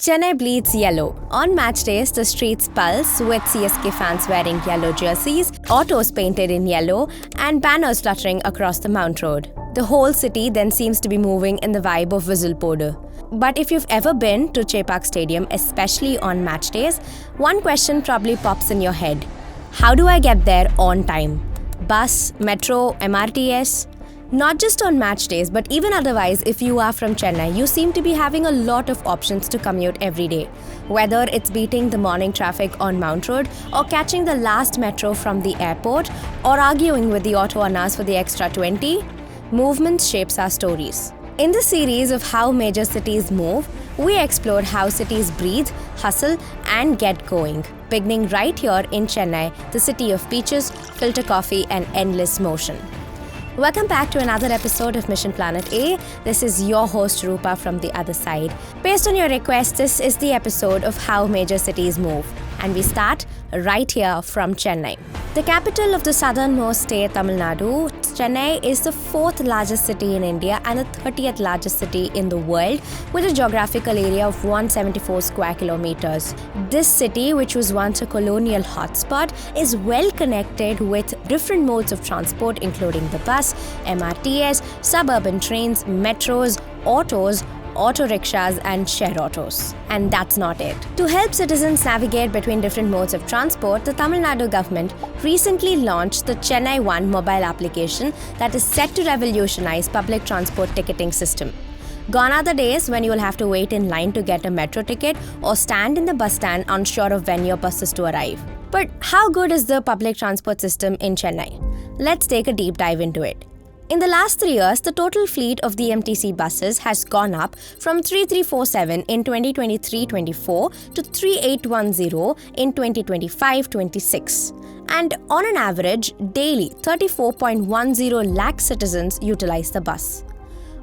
Chennai bleeds yellow. On match days, the streets pulse with CSK fans wearing yellow jerseys, autos painted in yellow, and banners fluttering across the Mount Road. The whole city then seems to be moving in the vibe of Whistle Powder. But if you've ever been to Chepak Stadium, especially on match days, one question probably pops in your head. How do I get there on time? Bus, metro, MRTS? Not just on match days, but even otherwise, if you are from Chennai, you seem to be having a lot of options to commute every day. Whether it's beating the morning traffic on Mount Road, or catching the last metro from the airport, or arguing with the auto annas for the extra 20, movement shapes our stories. In this series of How Major Cities Move, we explored how cities breathe, hustle, and get going, beginning right here in Chennai, the city of beaches, filter coffee, and endless motion. Welcome back to another episode of Mission Planet A. This is your host Rupa from the other side. Based on your request, this is the episode of How Major Cities Move. And we start right here from Chennai. The capital of the southernmost state, Tamil Nadu, Chennai is the 4th largest city in India and the 30th largest city in the world with a geographical area of 174 square kilometers. This city, which was once a colonial hotspot, is well connected with different modes of transport including the bus, MRTS, suburban trains, metros, autos, auto rickshaws and share autos. And that's not it. To help citizens navigate between different modes of transport, the Tamil Nadu government recently launched the Chennai One mobile application that is set to revolutionize public transport ticketing system. Gone are the days when you'll have to wait in line to get a metro ticket or stand in the bus stand unsure of when your bus is to arrive. But how good is the public transport system in Chennai? Let's take a deep dive into it. In the last 3 years, the total fleet of the MTC buses has gone up from 3347 in 2023-24 to 3810 in 2025-26. And on an average, daily 34.10 lakh citizens utilize the bus.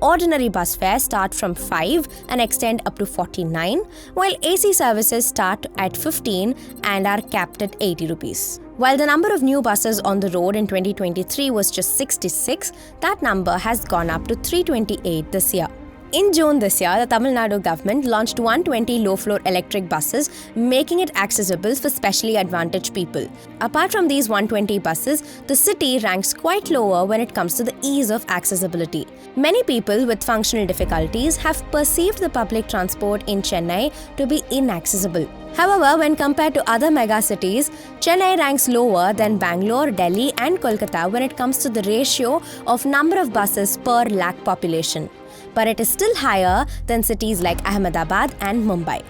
Ordinary bus fares start from 5 and extend up to 49, while AC services start at 15 and are capped at 80 rupees. While the number of new buses on the road in 2023 was just 66, that number has gone up to 328 this year. In June this year, the Tamil Nadu government launched 120 low-floor electric buses, making it accessible for specially advantaged people. Apart from these 120 buses, the city ranks quite lower when it comes to the ease of accessibility. Many people with functional difficulties have perceived the public transport in Chennai to be inaccessible. However, when compared to other megacities, Chennai ranks lower than Bangalore, Delhi and Kolkata when it comes to the ratio of number of buses per lakh population. But it is still higher than cities like Ahmedabad and Mumbai.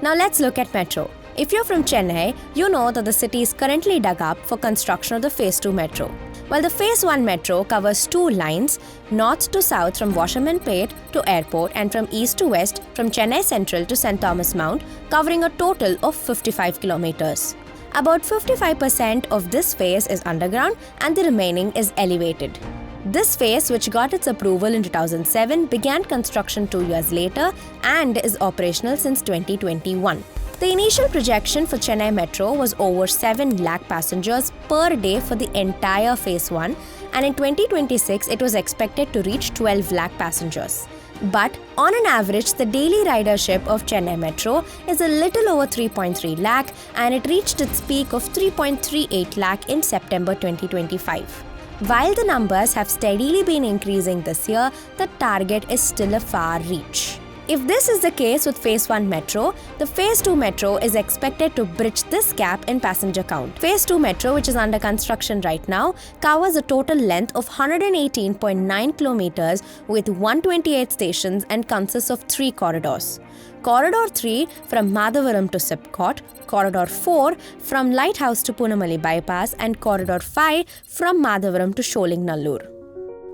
Now let's look at metro. If you're from Chennai, you know that the city is currently dug up for construction of the Phase 2 metro. While the Phase 1 metro covers 2 lines, north to south from Washermanpet to airport and from east to west from Chennai Central to St. Thomas Mount, covering a total of 55 kilometers. About 55% of this phase is underground and the remaining is elevated. This phase, which got its approval in 2007, began construction 2 years later and is operational since 2021. The initial projection for Chennai Metro was over 7 lakh passengers per day for the entire Phase 1, and in 2026 it was expected to reach 12 lakh passengers. But on an average, the daily ridership of Chennai Metro is a little over 3.3 lakh and it reached its peak of 3.38 lakh in September 2025. While the numbers have steadily been increasing this year, the target is still a far reach. If this is the case with Phase 1 metro, the Phase 2 metro is expected to bridge this gap in passenger count. Phase 2 metro, which is under construction right now, covers a total length of 118.9 kilometers with 128 stations and consists of 3 corridors. Corridor 3 from Madhavaram to Sipcot, Corridor 4 from Lighthouse to Punamalli Bypass and Corridor 5 from Madhavaram to Sholing-Nallur.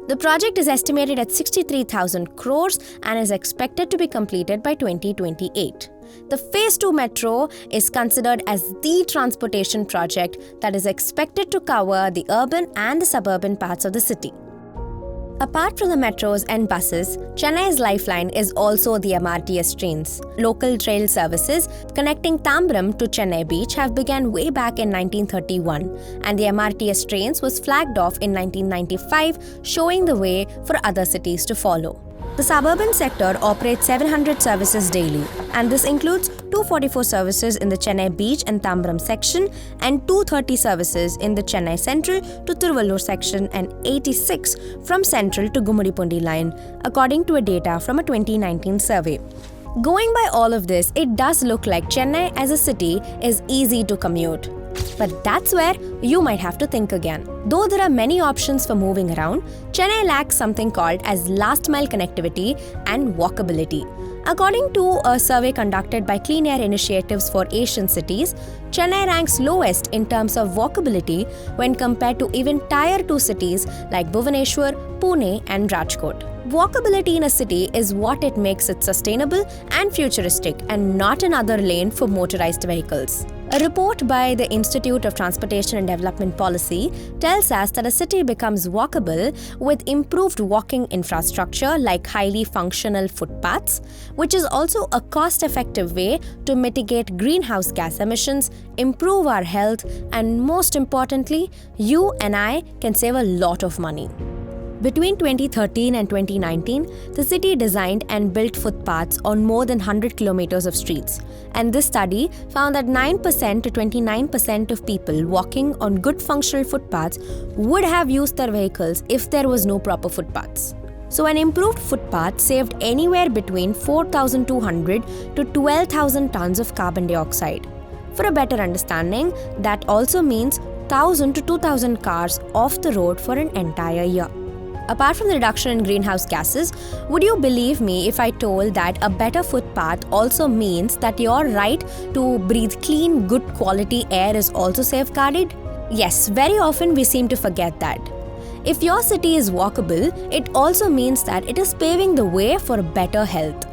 The project is estimated at 63,000 crores and is expected to be completed by 2028. The Phase 2 metro is considered as the transportation project that is expected to cover the urban and the suburban parts of the city. Apart from the metros and buses, Chennai's lifeline is also the MRTS trains. Local trail services connecting Tambram to Chennai Beach have begun way back in 1931, and the MRTS trains was flagged off in 1995, showing the way for other cities to follow. The suburban sector operates 700 services daily, and this includes 244 services in the Chennai Beach and Tambaram section and 230 services in the Chennai Central to Tiruvallur section and 86 from Central to Gummudipundi line, according to a data from a 2019 survey. Going by all of this, it does look like Chennai as a city is easy to commute. But that's where you might have to think again. Though there are many options for moving around, Chennai lacks something called as last mile connectivity and walkability. According to a survey conducted by Clean Air Initiatives for Asian cities, Chennai ranks lowest in terms of walkability when compared to even Tier 2 cities like Bhubaneswar, Pune and Rajkot. Walkability in a city is what it makes it sustainable and futuristic and not another lane for motorized vehicles. A report by the Institute of Transportation and Development Policy tells us that a city becomes walkable with improved walking infrastructure like highly functional footpaths, which is also a cost-effective way to mitigate greenhouse gas emissions, improve our health, and most importantly, you and I can save a lot of money. Between 2013 and 2019, the city designed and built footpaths on more than 100 kilometers of streets. And this study found that 9% to 29% of people walking on good functional footpaths would have used their vehicles if there was no proper footpaths. So an improved footpath saved anywhere between 4,200 to 12,000 tons of carbon dioxide. For a better understanding, that also means 1,000 to 2,000 cars off the road for an entire year. Apart from the reduction in greenhouse gases, would you believe me if I told that a better footpath also means that your right to breathe clean, good quality air is also safeguarded? Yes, very often we seem to forget that. If your city is walkable, it also means that it is paving the way for better health.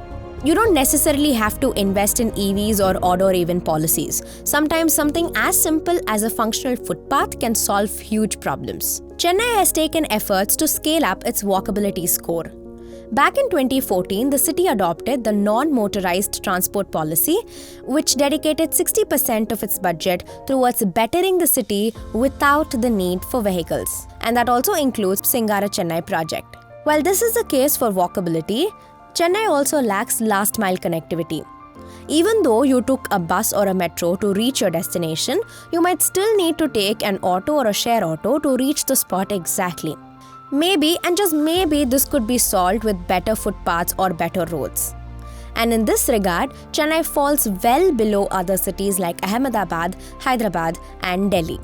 You don't necessarily have to invest in EVs or odd or even policies. Sometimes something as simple as a functional footpath can solve huge problems. Chennai has taken efforts to scale up its walkability score. Back in 2014, the city adopted the non-motorized transport policy, which dedicated 60% of its budget towards bettering the city without the need for vehicles. And that also includes Singara Chennai project. While this is the case for walkability, Chennai also lacks last-mile connectivity. Even though you took a bus or a metro to reach your destination, you might still need to take an auto or a share auto to reach the spot exactly. Maybe, and just maybe, this could be solved with better footpaths or better roads. And in this regard, Chennai falls well below other cities like Ahmedabad, Hyderabad, and Delhi.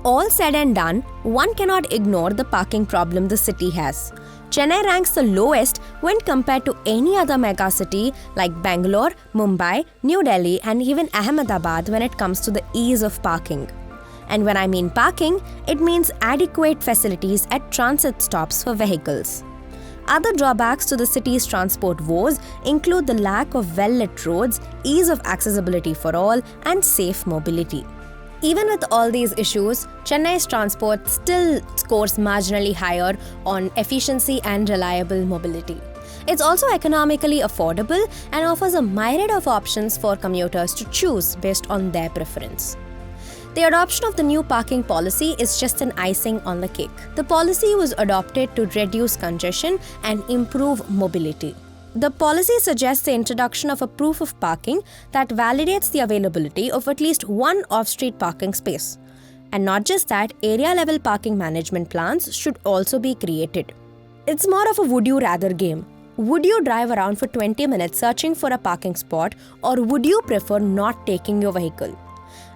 All said and done, one cannot ignore the parking problem the city has. Chennai ranks the lowest when compared to any other mega city like Bangalore, Mumbai, New Delhi, and even Ahmedabad when it comes to the ease of parking. And when I mean parking, it means adequate facilities at transit stops for vehicles. Other drawbacks to the city's transport woes include the lack of well-lit roads, ease of accessibility for all, and safe mobility. Even with all these issues, Chennai's transport still scores marginally higher on efficiency and reliable mobility. It's also economically affordable and offers a myriad of options for commuters to choose based on their preference. The adoption of the new parking policy is just an icing on the cake. The policy was adopted to reduce congestion and improve mobility. The policy suggests the introduction of a proof of parking that validates the availability of at least one off-street parking space. And not just that, area-level parking management plans should also be created. It's more of a would-you-rather game. Would you drive around for 20 minutes searching for a parking spot, or would you prefer not taking your vehicle?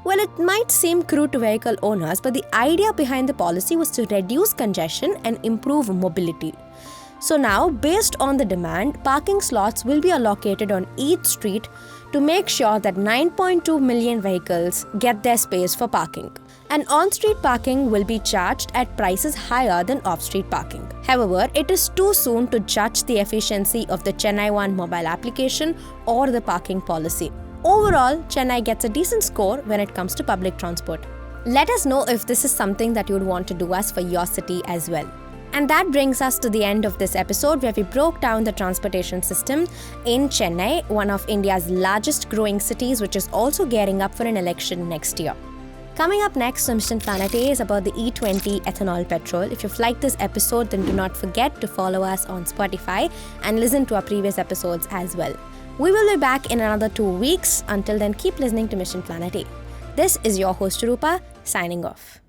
Well, it might seem crude to vehicle owners, but the idea behind the policy was to reduce congestion and improve mobility. So now, based on the demand, parking slots will be allocated on each street to make sure that 9.2 million vehicles get their space for parking. And on-street parking will be charged at prices higher than off-street parking. However, it is too soon to judge the efficiency of the Chennai One mobile application or the parking policy. Overall, Chennai gets a decent score when it comes to public transport. Let us know if this is something that you would want to do as for your city as well. And that brings us to the end of this episode where we broke down the transportation system in Chennai, one of India's largest growing cities, which is also gearing up for an election next year. Coming up next on Mission Planet A is about the E20 ethanol petrol. If you've liked this episode, then do not forget to follow us on Spotify and listen to our previous episodes as well. We will be back in another 2 weeks. Until then, keep listening to Mission Planet A. This is your host Rupa, signing off.